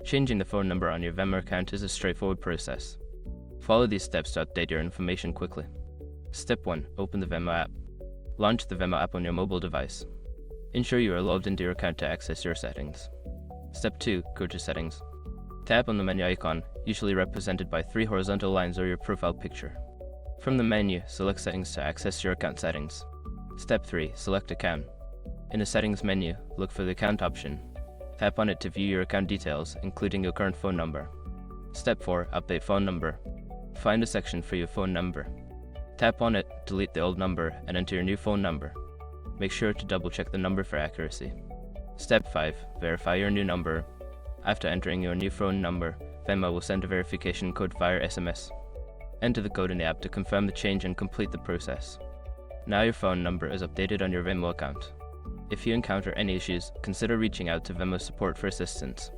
Changing the phone number on your Venmo account is a straightforward process. Follow these steps to update your information quickly. Step 1. Open the Venmo app. Launch the Venmo app on your mobile device. Ensure you are logged into your account to access your settings. Step 2. Go to Settings. Tap on the menu icon, usually represented by 3 horizontal lines or your profile picture. From the menu, select Settings to access your account settings. Step 3. Select Account. In the Settings menu, look for the Account option. Tap on it to view your account details, including your current phone number. Step 4. Update phone number. Find a section for your phone number. Tap on it, delete the old number, and enter your new phone number. Make sure to double-check the number for accuracy. Step 5. Verify your new number. After entering your new phone number, Venmo will send a verification code via SMS. Enter the code in the app to confirm the change and complete the process. Now your phone number is updated on your Venmo account. If you encounter any issues, consider reaching out to Venmo support for assistance.